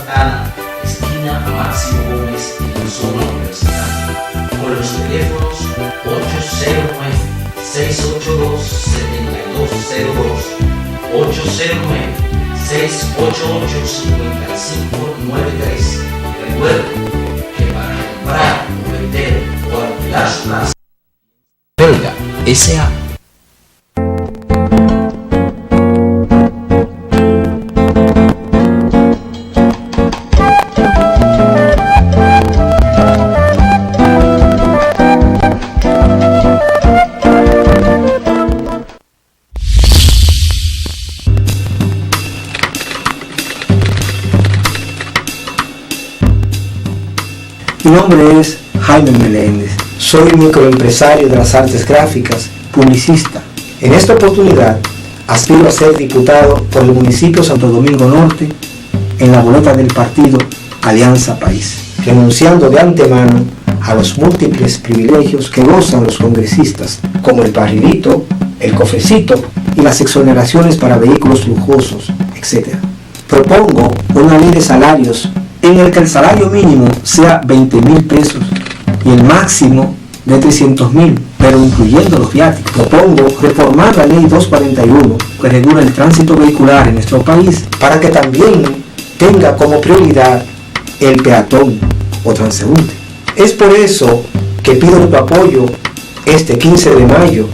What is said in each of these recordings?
Santana, esquina Máximo Gómez, en la zona universitaria. Con los teléfonos 809-682-7202, 809-688-5593. Recuerden que para comprar, vender o alquilar su casa, Belga S.A. Mi nombre es Jaime Meléndez, soy microempresario de las artes gráficas, publicista. En esta oportunidad aspiro a ser diputado por el municipio Santo Domingo Norte en la boleta del partido Alianza País, renunciando de antemano a los múltiples privilegios que gozan los congresistas, como el barrilito, el cofrecito y las exoneraciones para vehículos lujosos, etc. Propongo una ley de salarios en el que el salario mínimo sea 20,000 pesos y el máximo de 300,000, pero incluyendo los viáticos. Propongo reformar la ley 241 que regula el tránsito vehicular en nuestro país para que también tenga como prioridad el peatón o transeúnte. Es por eso que pido tu apoyo este 15 de mayo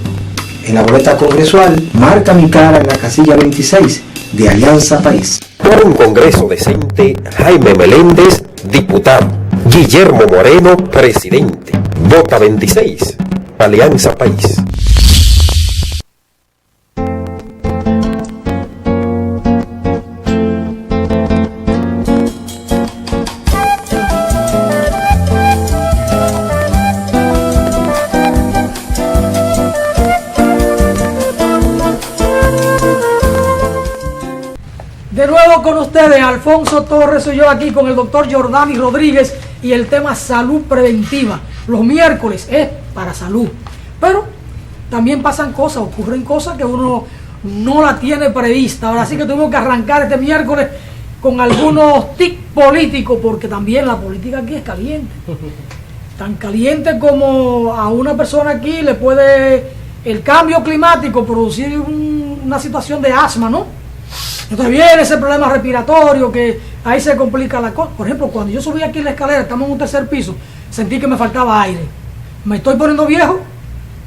en la boleta congresual. Marca mi cara en la casilla 26 de Alianza País. Por un Congreso decente, Jaime Meléndez, diputado. Guillermo Moreno, presidente. Vota 26, Alianza País. De nuevo con ustedes, Alfonso Torres, soy yo aquí con el doctor Jordani Rodríguez y el tema salud preventiva. Los miércoles es para salud, pero también pasan cosas, ocurren cosas que uno no la tiene prevista. Ahora sí que tuvimos que arrancar este miércoles con algunos tics políticos, porque también la política aquí es caliente. Tan caliente como a una persona aquí le puede el cambio climático producir una situación de asma, ¿no? Entonces viene ese problema respiratorio que ahí se complica la cosa. Por ejemplo, cuando yo subí aquí la escalera, estamos en un tercer piso, sentí que me faltaba aire. Me estoy poniendo viejo,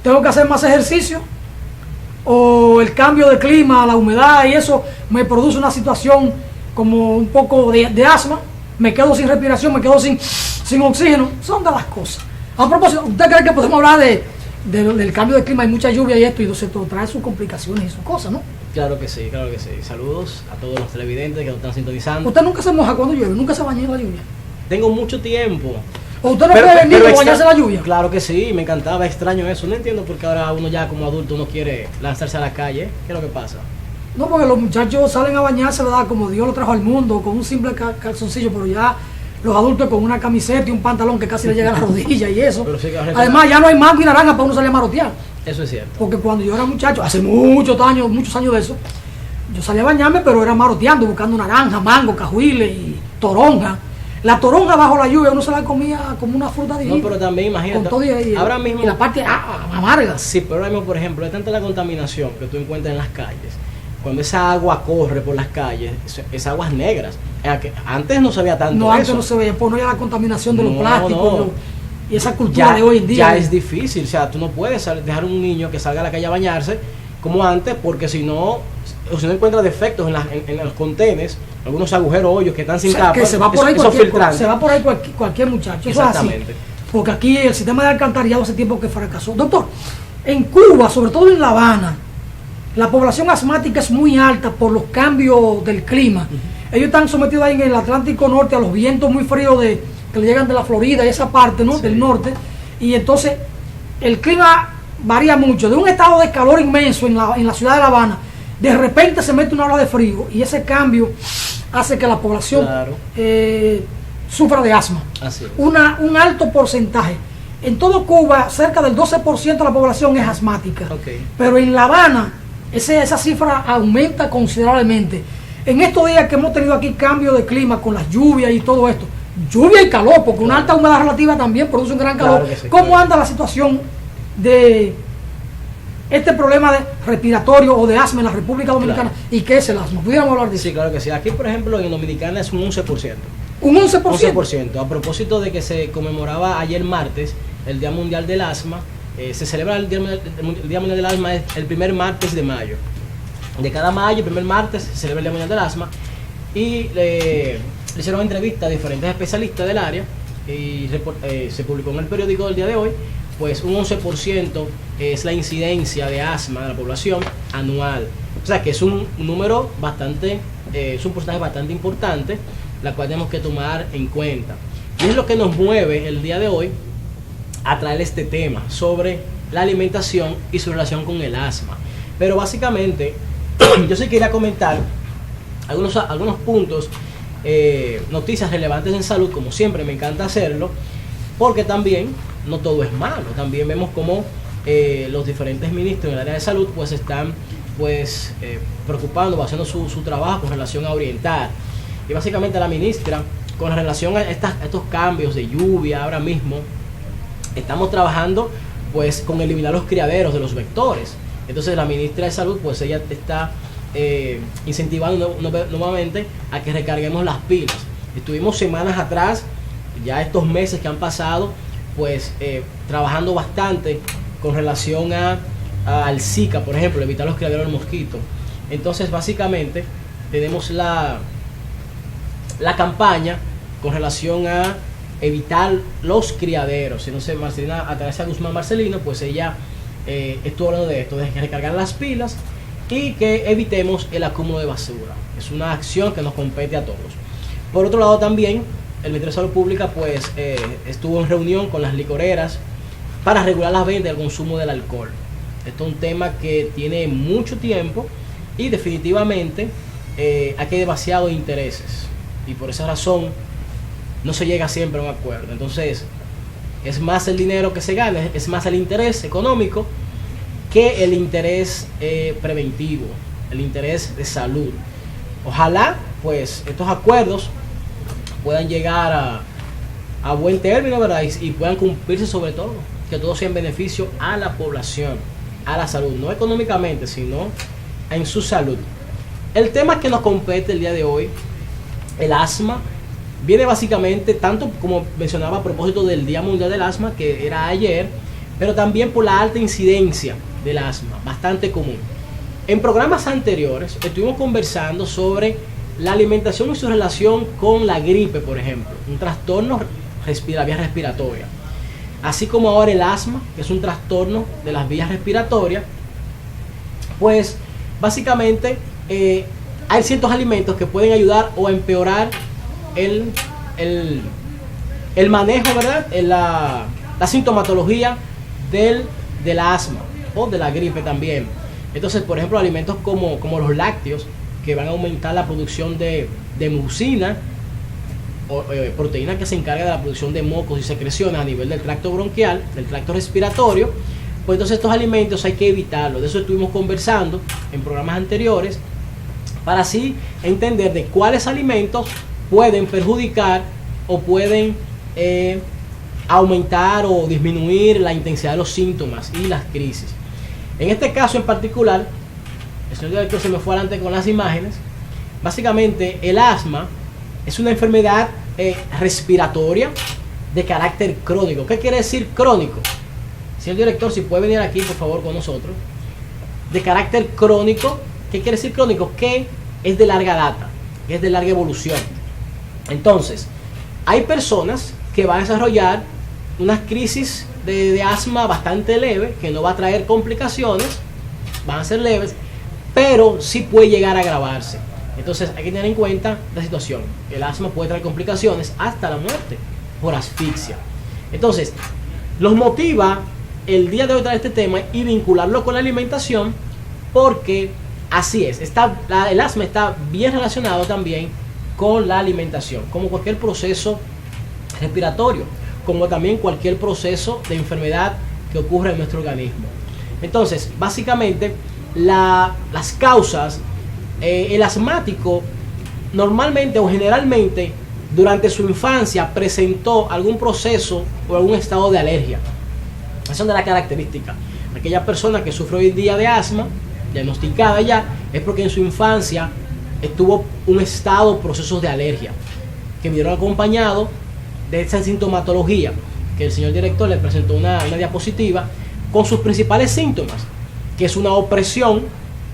tengo que hacer más ejercicio, o el cambio de clima, la humedad y eso me produce una situación como un poco de asma, me quedo sin respiración, me quedo sin oxígeno. Son de las cosas. A propósito, ¿usted cree que podemos hablar del cambio de clima? Hay mucha lluvia y esto, y eso trae sus complicaciones y sus cosas, ¿no? Claro que sí, claro que sí. Saludos a todos los televidentes que nos están sintonizando. ¿Usted nunca se moja cuando llueve? ¿Nunca se baña en la lluvia? Tengo mucho tiempo. ¿O usted no puede venir a bañarse en la lluvia? Claro que sí, me encantaba, extraño eso. No entiendo por qué ahora uno ya como adulto no quiere lanzarse a la calle. ¿Qué es lo que pasa? No, porque los muchachos salen a bañarse, ¿verdad? Como Dios lo trajo al mundo, con un simple calzoncillo, pero ya los adultos con una camiseta y un pantalón que casi le llega a la rodilla y eso. Pero sí, además, ya no hay mango y naranja para uno salir a marotear. Eso es cierto. Porque cuando yo era muchacho, hace muchos años de eso, yo salía a bañarme, pero era maroteando, buscando naranja, mango, cajuiles y toronja. La toronja bajo la lluvia uno se la comía como una fruta divina. No, pero también imagínate, con todo y ahora mismo, y la parte amarga. Sí, pero ahora mismo, por ejemplo, es tanta la contaminación que tú encuentras en las calles. Cuando esa agua corre por las calles, es aguas negras. Antes no se veía tanto. No, antes eso. no se veía, pues no había la contaminación de los plásticos. No. Y esa cultura de hoy en día. Ya es difícil, o sea, tú no puedes dejar un niño que salga a la calle a bañarse como antes, porque si no encuentra defectos en los contenedores, algunos agujeros, hoyos que están sin tapas, que se va por ahí cualquier muchacho. Exactamente. Eso es así, porque aquí el sistema de alcantarillado hace tiempo que fracasó. Doctor, en Cuba, sobre todo en La Habana, la población asmática es muy alta por los cambios del clima. Ellos están sometidos ahí en el Atlántico Norte a los vientos muy fríos que le llegan de la Florida y esa parte, ¿no? Sí. Del norte. Y entonces el clima varía mucho. De un estado de calor inmenso en la ciudad de La Habana, de repente se mete una ola de frío y ese cambio hace que la población sufra de asma. Así es. Un alto porcentaje. En todo Cuba, cerca del 12% de la población es asmática. Okay. Pero en La Habana, esa cifra aumenta considerablemente. En estos días que hemos tenido aquí cambio de clima con las lluvias y todo esto, lluvia y calor, porque una alta humedad relativa también produce un gran calor. Claro que sí, ¿Cómo claro. anda la situación de este problema de respiratorio o de asma en la República Dominicana? Claro. ¿Y qué es el asma? ¿Pudiéramos hablar de eso? Sí, claro que sí. Aquí, por ejemplo, en Dominicana es un 11%. Un 11%. 11%. A propósito de que se conmemoraba ayer martes el Día Mundial del Asma, se celebra el Día Mundial del Asma el primer martes de mayo. De cada mayo, el primer martes, se celebra el Día Mundial del Asma. Y le hicieron entrevistas a diferentes especialistas del área y se publicó en el periódico del día de hoy. Pues un 11% es la incidencia de asma de la población anual. O sea que es un número bastante, es un porcentaje bastante importante, la cual tenemos que tomar en cuenta. Y es lo que nos mueve el día de hoy a traer este tema sobre la alimentación y su relación con el asma. Pero básicamente, yo sí quería comentar algunos puntos, noticias relevantes en salud, como siempre me encanta hacerlo, porque también no todo es malo. También vemos cómo los diferentes ministros en el área de salud pues están preocupando o haciendo su trabajo con relación a orientar. Y básicamente la ministra, con relación a estos cambios de lluvia ahora mismo, estamos trabajando pues con eliminar los criaderos de los vectores. Entonces la ministra de salud pues ella está incentivando nuevamente a que recarguemos las pilas. Estuvimos semanas atrás, ya estos meses que han pasado, pues trabajando bastante con relación al Zika, por ejemplo, evitar los criaderos del mosquito. Entonces básicamente tenemos la campaña con relación a evitar los criaderos. Si no sé, Marcelina Atalia Guzmán Marcelino, pues ella estuvo hablando de esto, de recargar las pilas y que evitemos el acúmulo de basura. Es una acción que nos compete a todos. Por otro lado también, el Ministerio de Salud Pública pues estuvo en reunión con las licoreras para regular las ventas y el consumo del alcohol. Esto es un tema que tiene mucho tiempo y definitivamente aquí hay demasiados intereses y por esa razón no se llega siempre a un acuerdo. Entonces es más el dinero que se gana, es más el interés económico que el interés preventivo, el interés de salud. Ojalá pues estos acuerdos puedan llegar a buen término, ¿verdad? Y puedan cumplirse, sobre todo, que todo sea en beneficio a la población, a la salud, no económicamente, sino en su salud. El tema que nos compete el día de hoy, el asma, viene básicamente, tanto como mencionaba a propósito del Día Mundial del Asma, que era ayer, pero también por la alta incidencia del asma, bastante común. En programas anteriores estuvimos conversando sobre la alimentación y su relación con la gripe, por ejemplo, un trastorno de la vía respiratoria. Así como ahora el asma, que es un trastorno de las vías respiratorias, pues básicamente hay ciertos alimentos que pueden ayudar o empeorar el manejo, ¿verdad? La sintomatología del asma o de la gripe también. Entonces, por ejemplo, alimentos como los lácteos, que van a aumentar la producción de mucina, proteína que se encarga de la producción de mocos y secreciones a nivel del tracto bronquial, del tracto respiratorio. Pues entonces estos alimentos hay que evitarlos. De eso estuvimos conversando en programas anteriores, para así entender de cuáles alimentos pueden perjudicar o pueden aumentar o disminuir la intensidad de los síntomas y las crisis. En este caso en particular, el señor director se me fue adelante con las imágenes. Básicamente el asma es una enfermedad respiratoria de carácter crónico. ¿Qué quiere decir crónico? Señor director, si puede venir aquí por favor con nosotros. De carácter crónico, ¿qué quiere decir crónico? Que es de larga data, que es de larga evolución. Entonces, hay personas que van a desarrollar unas crisis de asma bastante leve, que no va a traer complicaciones, van a ser leves, pero sí puede llegar a agravarse. Entonces hay que tener en cuenta la situación. El asma puede traer complicaciones hasta la muerte por asfixia. Entonces, los motiva el día de hoy traer este tema y vincularlo con la alimentación, porque así es, el asma está bien relacionado también con la alimentación, como cualquier proceso respiratorio, como también cualquier proceso de enfermedad que ocurre en nuestro organismo. Entonces, básicamente, las causas El asmático normalmente o generalmente durante su infancia presentó algún proceso o algún estado de alergia. Esas son de las características. Aquella persona que sufre hoy en día de asma, diagnosticada ya, es porque en su infancia estuvo un estado, procesos de alergia, que vieron acompañado de esa sintomatología, que el señor director le presentó una diapositiva con sus principales síntomas, que es una opresión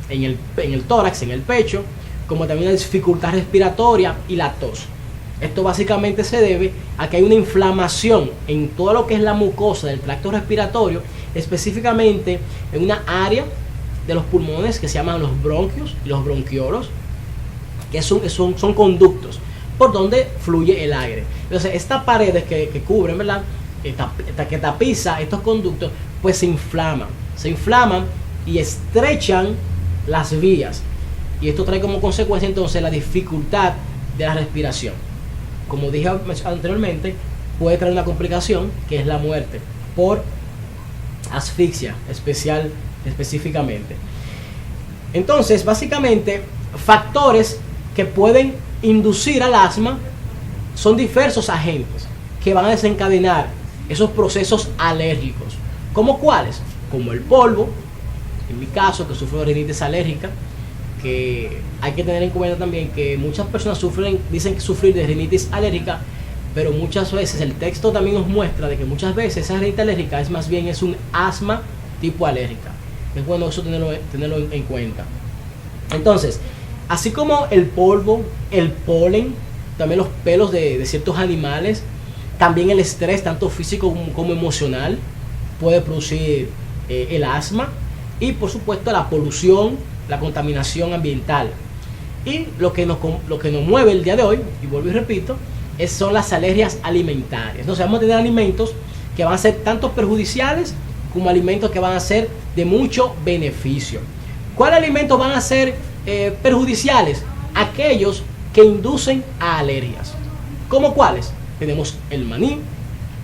en el tórax, en el pecho, como también la dificultad respiratoria y la tos. Esto básicamente se debe a que hay una inflamación en todo lo que es la mucosa del tracto respiratorio, específicamente en una área de los pulmones que se llaman los bronquios y los bronquiolos, que son conductos por donde fluye el aire. Entonces, estas paredes que cubren, ¿verdad?, que tapiza estos conductos, pues se inflaman y estrechan las vías. Y esto trae como consecuencia entonces la dificultad de la respiración. Como dije anteriormente, puede traer una complicación que es la muerte por asfixia específicamente. Entonces, básicamente, factores que pueden inducir al asma son diversos agentes que van a desencadenar esos procesos alérgicos. ¿Como cuáles? Como el polvo, en mi caso, que sufro de rinitis alérgica, que hay que tener en cuenta también que muchas personas dicen que sufrir de rinitis alérgica, pero muchas veces el texto también nos muestra de que muchas veces esa rinitis alérgica es más bien un asma tipo alérgica. Es bueno eso tenerlo en cuenta. Entonces, así como el polvo, el polen, también los pelos de ciertos animales, también el estrés, tanto físico como emocional, puede producir el asma. Y por supuesto la polución, la contaminación ambiental. Y lo que nos mueve el día de hoy, y vuelvo y repito, son las alergias alimentarias. Entonces vamos a tener alimentos que van a ser tanto perjudiciales como alimentos que van a ser de mucho beneficio. ¿Cuáles alimentos van a ser perjudiciales? Aquellos que inducen a alergias. ¿Cómo cuáles? Tenemos el maní,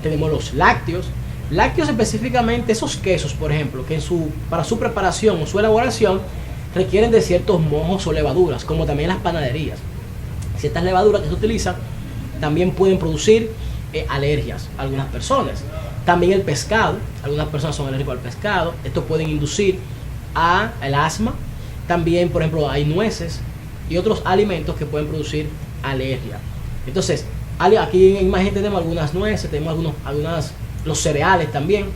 tenemos los lácteos. Lácteos específicamente, esos quesos, por ejemplo, que para su preparación o su elaboración requieren de ciertos mojos o levaduras, como también las panaderías. Ciertas levaduras que se utilizan también pueden producir alergias a algunas personas. También el pescado, algunas personas son alérgicas al pescado, esto pueden inducir al asma. También, por ejemplo, hay nueces y otros alimentos que pueden producir alergia. Entonces, aquí en imagen tenemos algunas nueces, tenemos los cereales también,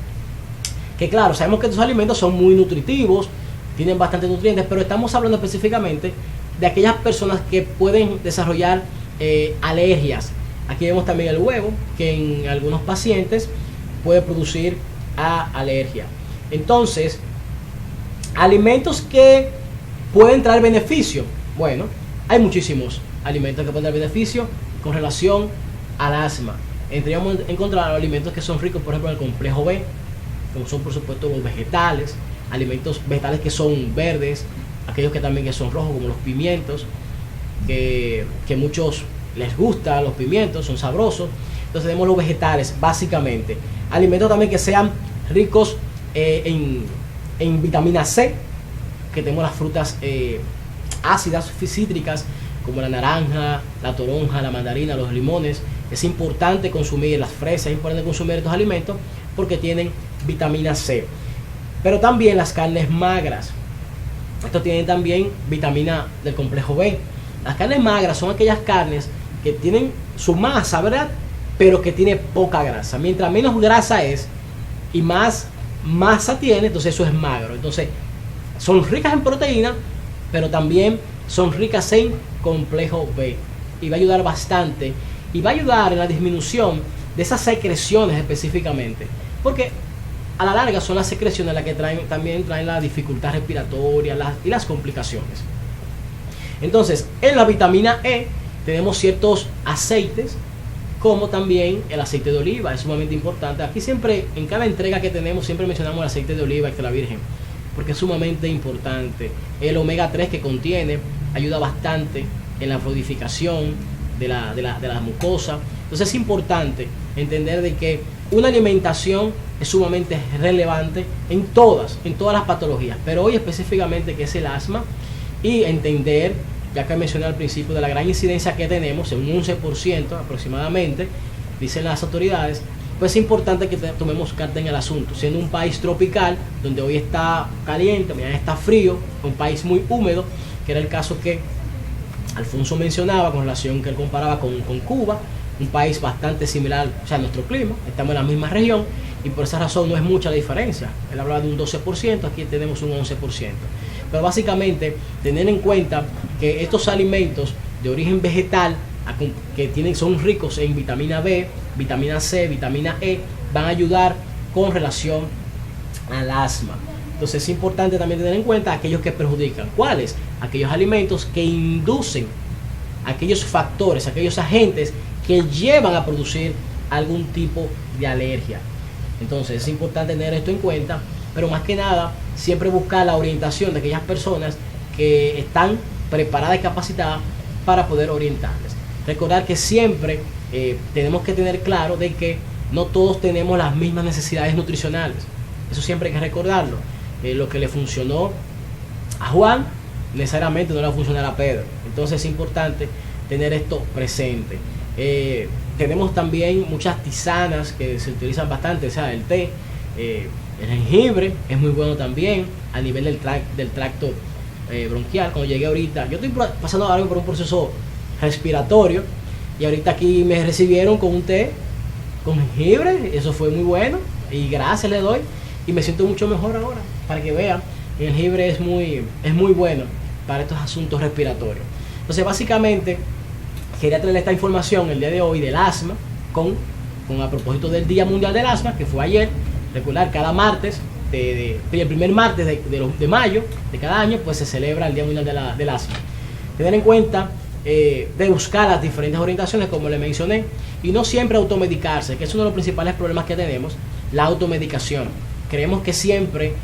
que claro, sabemos que estos alimentos son muy nutritivos, tienen bastantes nutrientes, pero estamos hablando específicamente de aquellas personas que pueden desarrollar alergias. Aquí vemos también el huevo, que en algunos pacientes puede producir alergia. Entonces, alimentos que pueden traer beneficio. Bueno, hay muchísimos alimentos que pueden dar beneficio con relación al asma. Entre ellos vamos a encontrar alimentos que son ricos, por ejemplo, en el complejo B, como son por supuesto los vegetales, alimentos vegetales que son verdes, aquellos que también que son rojos, como los pimientos, que muchos les gusta los pimientos, son sabrosos. Entonces tenemos los vegetales, básicamente. Alimentos también que sean ricos en vitamina C, que tenemos las frutas ácidas, cítricas, como la naranja, la toronja, la mandarina, los limones. Es importante consumir las fresas, es importante consumir estos alimentos porque tienen vitamina C. Pero también las carnes magras. Estos tienen también vitamina del complejo B. Las carnes magras son aquellas carnes que tienen su masa, ¿verdad?, pero que tiene poca grasa. Mientras menos grasa es y más masa tiene, entonces eso es magro. Entonces son ricas en proteína, pero también son ricas en complejo B. Y va a ayudar bastante. Y va a ayudar en la disminución de esas secreciones específicamente. Porque a la larga son las secreciones las que también traen la dificultad respiratoria y las complicaciones. Entonces, en la vitamina E tenemos ciertos aceites, como también el aceite de oliva, es sumamente importante. Aquí siempre, en cada entrega que tenemos, siempre mencionamos el aceite de oliva extra virgen, porque es sumamente importante. El omega 3 que contiene ayuda bastante en la fluidificación de la mucosa. Entonces es importante entender de que una alimentación es sumamente relevante en todas las patologías, pero hoy específicamente que es el asma, y entender, ya que mencioné al principio, de la gran incidencia que tenemos, en un 11% aproximadamente, dicen las autoridades, pues es importante que tomemos carta en el asunto, siendo un país tropical, donde hoy está caliente, mañana está frío, un país muy húmedo, que era el caso que Alfonso mencionaba con relación que él comparaba con Cuba, un país bastante similar, o sea, a nuestro clima, estamos en la misma región y por esa razón no es mucha la diferencia. Él hablaba de un 12%, aquí tenemos un 11%. Pero básicamente tener en cuenta que estos alimentos de origen vegetal que son ricos en vitamina B, vitamina C, vitamina E, van a ayudar con relación al asma. Entonces es importante también tener en cuenta aquellos que perjudican. ¿Cuáles? Aquellos alimentos que inducen aquellos factores, aquellos agentes que llevan a producir algún tipo de alergia. Entonces es importante tener esto en cuenta, pero más que nada siempre buscar la orientación de aquellas personas que están preparadas y capacitadas para poder orientarles. Recordar que siempre tenemos que tener claro de que no todos tenemos las mismas necesidades nutricionales. Eso siempre hay que recordarlo. Lo que le funcionó a Juan necesariamente no le va a funcionar a Pedro. Entonces es importante tener esto presente. Tenemos también muchas tisanas que se utilizan bastante, o sea, el té, el jengibre es muy bueno también a nivel del tracto bronquial. Cuando llegué ahorita, yo estoy pasando ahora por un proceso respiratorio y ahorita aquí me recibieron con un té con jengibre, eso fue muy bueno y gracias le doy y me siento mucho mejor ahora, para que vean, el jengibre es muy bueno para estos asuntos respiratorios. Entonces básicamente quería traer esta información el día de hoy del asma con a propósito del Día Mundial del Asma, que fue ayer. Recordar, cada martes, el primer martes de mayo de cada año, pues se celebra el Día Mundial del Asma. Tener en cuenta de buscar las diferentes orientaciones, como le mencioné, y no siempre automedicarse, que es uno de los principales problemas que tenemos, la automedicación. Creemos que siempre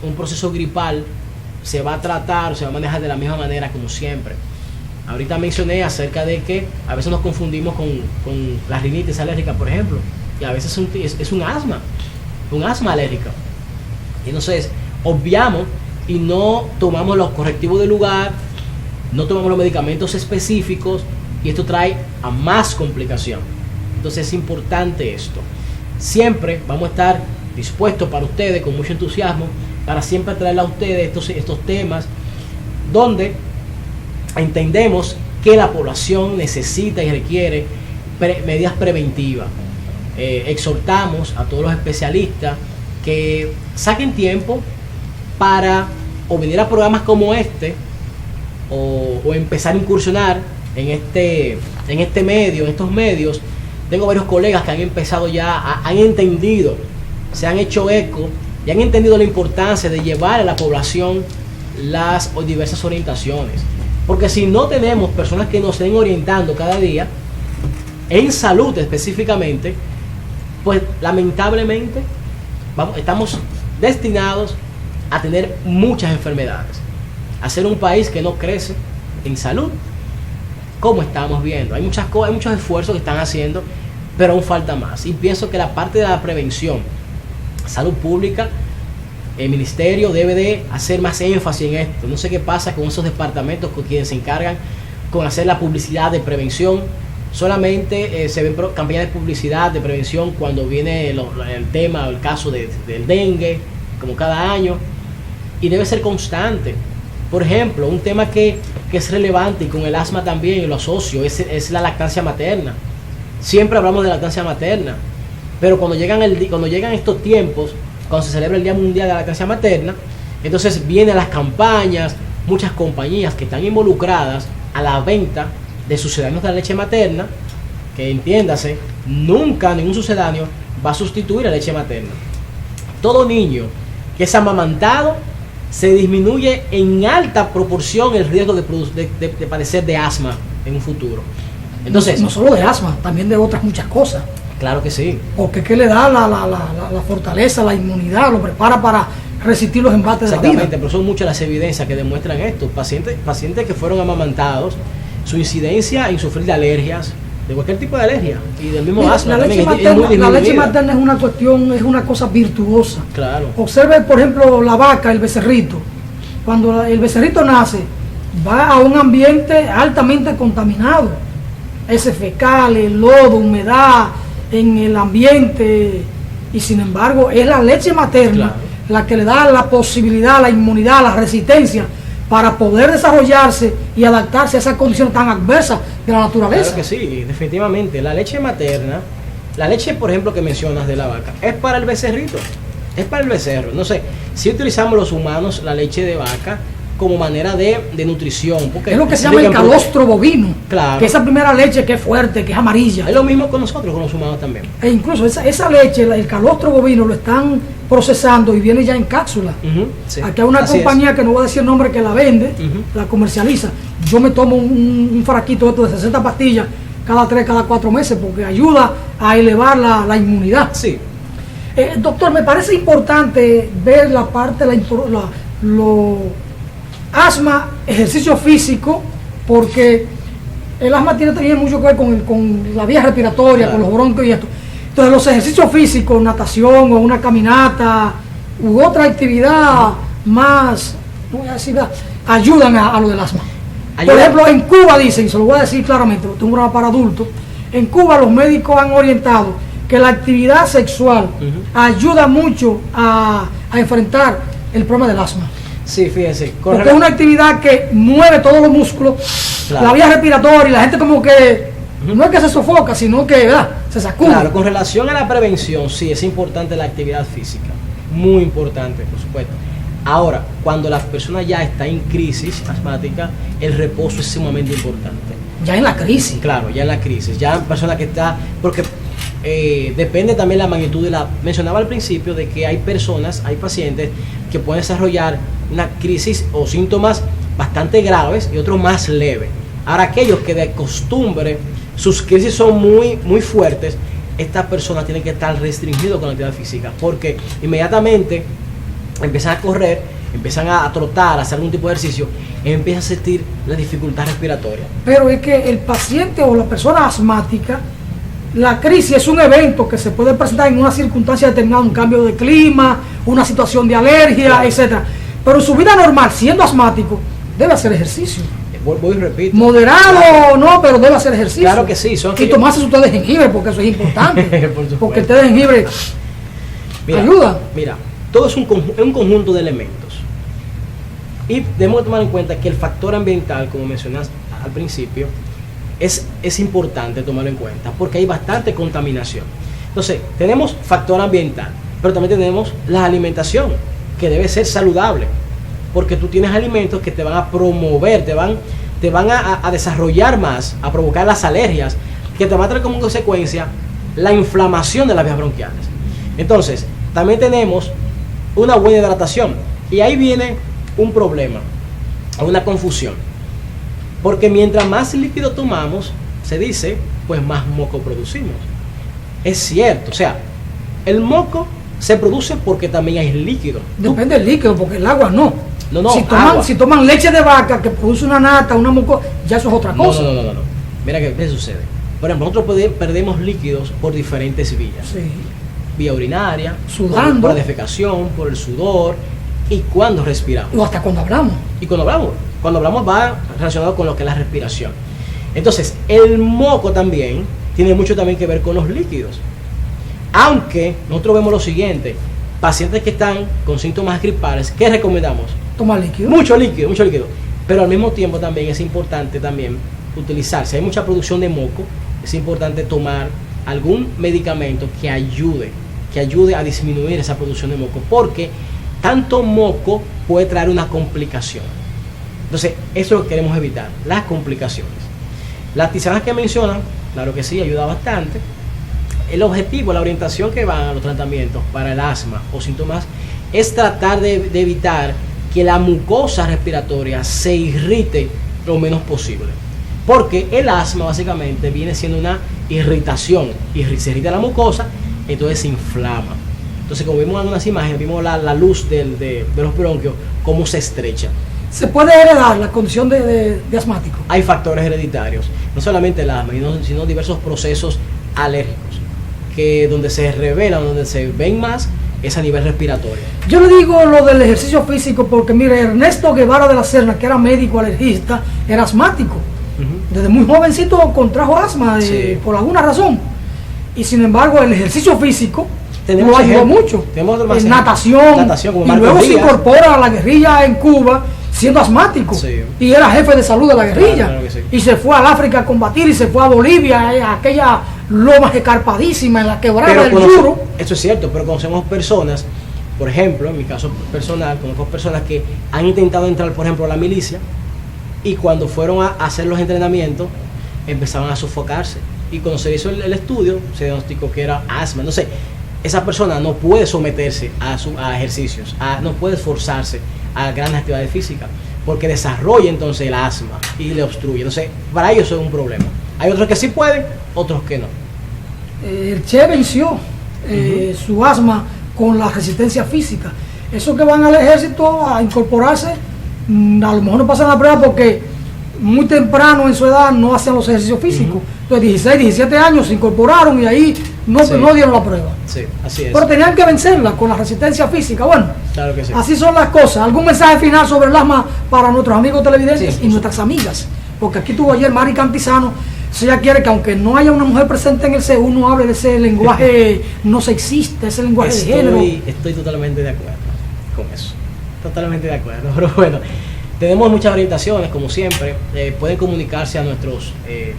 un proceso gripal se va a tratar, se va a manejar de la misma manera como siempre. Ahorita mencioné acerca de que a veces nos confundimos con la rinitis alérgica, por ejemplo, y a veces es un asma alérgica. Entonces, obviamos y no tomamos los correctivos del lugar, no tomamos los medicamentos específicos, y esto trae a más complicación. Entonces es importante esto. Siempre vamos a estar dispuestos para ustedes, con mucho entusiasmo, para siempre traerle a ustedes estos temas donde entendemos que la población necesita y requiere medidas preventivas. Exhortamos a todos los especialistas que saquen tiempo para o venir a programas como este o empezar a incursionar en este medio, en estos medios. Tengo varios colegas que han empezado ya, han entendido, se han hecho eco y han entendido la importancia de llevar a la población las diversas orientaciones. Porque si no tenemos personas que nos estén orientando cada día, en salud específicamente, pues lamentablemente estamos destinados a tener muchas enfermedades, a ser un país que no crece en salud, como estamos viendo. Hay muchos esfuerzos que están haciendo, pero aún falta más. Y pienso que la parte de la prevención, salud pública, el ministerio debe de hacer más énfasis en esto. No sé qué pasa con esos departamentos con quienes se encargan con hacer la publicidad de prevención. Solamente se ven campañas de publicidad de prevención cuando viene el tema, el caso del dengue, como cada año, y debe ser constante. Por ejemplo, un tema que es relevante y con el asma también, y lo asocio, es la lactancia materna. Siempre hablamos de lactancia materna, pero cuando llegan estos tiempos, cuando se celebra el Día Mundial de la Lactancia Materna, entonces vienen las campañas, muchas compañías que están involucradas a la venta de sucedáneos de la leche materna, que entiéndase, nunca ningún sucedáneo va a sustituir a la leche materna. Todo niño que es amamantado, se disminuye en alta proporción el riesgo de padecer de asma en un futuro. Entonces, no solo de asma, también de otras muchas cosas. Claro que sí. Porque que le da la fortaleza, la inmunidad, lo prepara para resistir los embates de la vida. Exactamente, pero son muchas las evidencias que demuestran esto. Pacientes que fueron amamantados, su incidencia en sufrir de alergias, de cualquier tipo de alergia, y del mismo asma. La leche materna es una cuestión, es una cosa virtuosa. Claro. Observe, por ejemplo, la vaca, el becerrito. cuando el becerrito nace, va a un ambiente altamente contaminado. Ese fecal, el lodo, humedad en el ambiente, y sin embargo es la leche materna la que le da la posibilidad, la inmunidad, la resistencia para poder desarrollarse y adaptarse a esas condiciones tan adversas de la naturaleza. Claro que sí, definitivamente. La leche materna, la leche, por ejemplo, que mencionas de la vaca, es para el becerrito, es para el becerro. No sé, si utilizamos los humanos la leche de vaca como manera de nutrición. Porque es lo que se llama el calostro bovino. Claro. Que esa primera leche que es fuerte, que es amarilla. Es lo mismo con nosotros, con los humanos también. E incluso esa leche, el calostro bovino, lo están procesando y viene ya en cápsula. Sí. Aquí hay una compañía que no voy a decir el nombre que la vende, la comercializa. Yo me tomo un fraquito de 60 pastillas cada 3, cada 4 meses porque ayuda a elevar la inmunidad. Sí. Doctor, me parece importante ver la parte, asma, ejercicio físico, porque el asma tiene también mucho que ver con la vía respiratoria, con los bronquios y esto. Entonces los ejercicios físicos, natación o una caminata u otra actividad más, voy a decir, ayudan a lo del asma. Por ejemplo, en Cuba dicen, se lo voy a decir claramente, porque es un programa para adultos, en Cuba los médicos han orientado que la actividad sexual ayuda mucho a enfrentar el problema del asma. Sí, fíjense. Porque es una actividad que mueve todos los músculos, la vía respiratoria, y la gente como que no es que se sofoca, sino que se sacude. Claro, con relación a la prevención, sí, es importante la actividad física. Muy importante, por supuesto. Ahora, cuando la persona ya está en crisis asmática, el reposo es sumamente importante. Ya en la crisis. Claro, ya en la crisis. Ya en persona que está... Porque depende también la magnitud de la... Mencionaba al principio de que hay personas, hay pacientes que pueden desarrollar una crisis o síntomas bastante graves y otros más leves. Ahora, aquellos que de costumbre sus crisis son muy fuertes, estas personas tienen que estar restringidos con la actividad física, porque inmediatamente empiezan a correr, empiezan a trotar, a hacer algún tipo de ejercicio, y empiezan a sentir la dificultad respiratoria. Pero es que el paciente o la persona asmática, la crisis es un evento que se puede presentar en una circunstancia determinada, un cambio de clima, una situación de alergia, etcétera. Pero en su vida normal, siendo asmático, debe hacer ejercicio. Voy y repito. Moderado o no, pero debe hacer ejercicio. Claro que sí. Y tomarse su té de jengibre, porque eso es importante. Porque el té de jengibre ayuda. Mira, todo es un conjunto de elementos. Y debemos tomar en cuenta que el factor ambiental, como mencionas al principio, es importante tomarlo en cuenta, porque hay bastante contaminación. Entonces, tenemos factor ambiental, pero también tenemos la alimentación, que debe ser saludable, porque tú tienes alimentos que te van a promover, te van a desarrollar más, a provocar las alergias, que te van a traer como consecuencia la inflamación de las vías bronquiales. Entonces, también tenemos una buena hidratación, y ahí viene un problema, una confusión, porque mientras más líquido tomamos, se dice, pues más moco producimos. Es cierto, o sea, el moco se produce porque también hay líquido. Depende del líquido, porque el agua no. Si toman leche de vaca que produce una nata, una moco, ya eso es otra cosa. No. Mira qué sucede. Por ejemplo, nosotros perdemos líquidos por diferentes vías. Sí. Vía urinaria, sudando, por la defecación, por el sudor, y cuando respiramos. O hasta cuando hablamos. Y cuando hablamos va relacionado con lo que es la respiración. Entonces, el moco también tiene mucho también que ver con los líquidos. Aunque nosotros vemos lo siguiente, pacientes que están con síntomas gripales, ¿qué recomendamos? Tomar líquido. Mucho líquido. Pero al mismo tiempo también es importante utilizar, si hay mucha producción de moco, es importante tomar algún medicamento que ayude a disminuir esa producción de moco, porque tanto moco puede traer una complicación. Entonces, eso es lo que queremos evitar, las complicaciones. Las tisanas que mencionan, claro que sí, ayuda bastante. El objetivo, la orientación que van a los tratamientos para el asma o síntomas es tratar de evitar que la mucosa respiratoria se irrite lo menos posible. Porque el asma básicamente viene siendo una irritación. Se irrita la mucosa, entonces se inflama. Entonces, como vimos en unas imágenes, vimos la luz de los bronquios, cómo se estrecha. ¿Se puede heredar la condición de asmático? Hay factores hereditarios, no solamente el asma, sino diversos procesos alérgicos, que donde se revelan, donde se ven más, es a nivel respiratorio. Yo le digo lo del ejercicio físico porque, mire, Ernesto Guevara de la Serna, que era médico alergista, era asmático. Desde muy jovencito contrajo asma por alguna razón. Y sin embargo, el ejercicio físico lo ayudó mucho. Tenemos natación como y luego Díaz. Se incorpora a la guerrilla en Cuba siendo asmático. Sí. Y era jefe de salud de la guerrilla. Claro que sí. Y se fue al África a combatir y se fue a Bolivia, a aquella loma escarpadísima en la quebrada del Yuro. Eso es cierto, pero conocemos personas, por ejemplo, en mi caso personal, conozco personas que han intentado entrar, por ejemplo, a la milicia y cuando fueron a hacer los entrenamientos empezaban a sofocarse. Y cuando se hizo el estudio, se diagnosticó que era asma. Entonces, esa persona no puede someterse a ejercicios, no puede esforzarse a grandes actividades físicas, porque desarrolla entonces el asma y le obstruye. Entonces, para ellos eso es un problema. Hay otros que sí pueden, otros que no. El Che venció su asma con la resistencia física. Esos que van al ejército a incorporarse, a lo mejor no pasan la prueba porque muy temprano en su edad no hacían los ejercicios físicos. Entonces 16, 17 años se incorporaron y ahí no dieron la prueba. Sí, así es. Pero tenían que vencerla con la resistencia física. Bueno, claro que sí. Así son las cosas. ¿Algún mensaje final sobre el asma para nuestros amigos televidentes y nuestras amigas? Porque aquí tuvo ayer Mari Cantizano. Si ella quiere que aunque no haya una mujer presente en el C, uno hable de ese lenguaje no sexista, ese lenguaje de género. Estoy totalmente de acuerdo con eso. Totalmente de acuerdo. Pero bueno, tenemos muchas orientaciones, como siempre. Pueden comunicarse a nuestros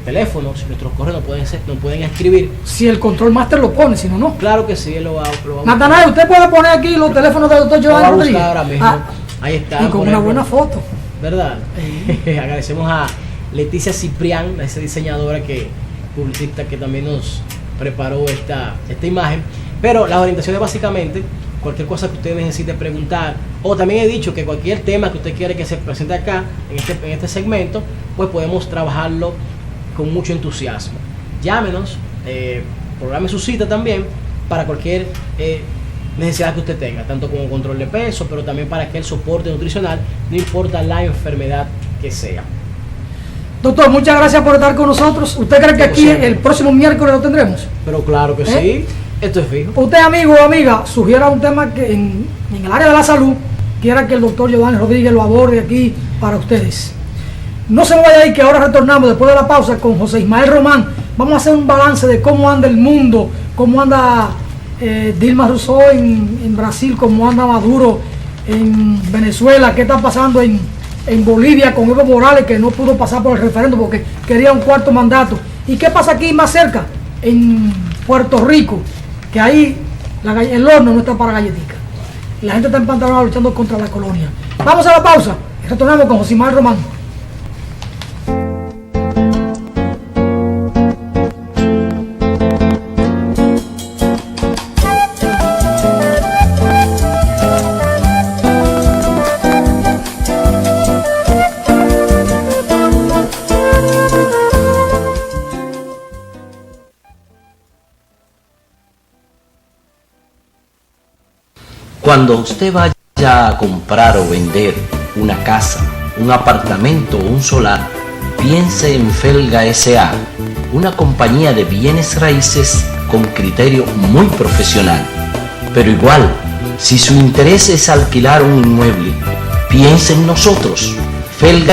teléfonos, nuestros correos nos pueden escribir. Si el control master lo pone, si no, no. Claro que sí, él lo va a Natanael, usted puede poner aquí los teléfonos del doctor Giovanni Rodríguez. Ahora mismo. Ahí está. Y con una buena foto. ¿Verdad? Agradecemos a Leticia Ciprián, esa diseñadora publicista que también nos preparó esta imagen. Pero las orientaciones básicamente, cualquier cosa que usted necesite preguntar, o también he dicho que cualquier tema que usted quiere que se presente acá, en este segmento, pues podemos trabajarlo con mucho entusiasmo. Llámenos, programe su cita también para cualquier necesidad que usted tenga, tanto como control de peso, pero también para aquel soporte nutricional, no importa la enfermedad que sea. Doctor, muchas gracias por estar con nosotros. ¿Usted cree que aquí el próximo miércoles lo tendremos? Pero claro que sí, esto es fijo. Usted, amigo o amiga, sugiera un tema que en el área de la salud quiera que el doctor Giovanni Rodríguez lo aborde aquí para ustedes. No se vaya ahí, que ahora retornamos después de la pausa con José Ismael Román. Vamos a hacer un balance de cómo anda el mundo, cómo anda Dilma Rousseff en Brasil, cómo anda Maduro en Venezuela, qué está pasando en Bolivia con Evo Morales, que no pudo pasar por el referéndum porque quería un cuarto mandato. ¿Y qué pasa aquí más cerca? En Puerto Rico, que ahí el horno no está para galletitas. La gente está empantanada luchando contra la colonia. Vamos a la pausa y retornamos con José Ismael Román. Cuando usted vaya a comprar o vender una casa, un apartamento o un solar, piense en Felga S.A., una compañía de bienes raíces con criterio muy profesional. Pero igual, si su interés es alquilar un inmueble, piense en nosotros. Felga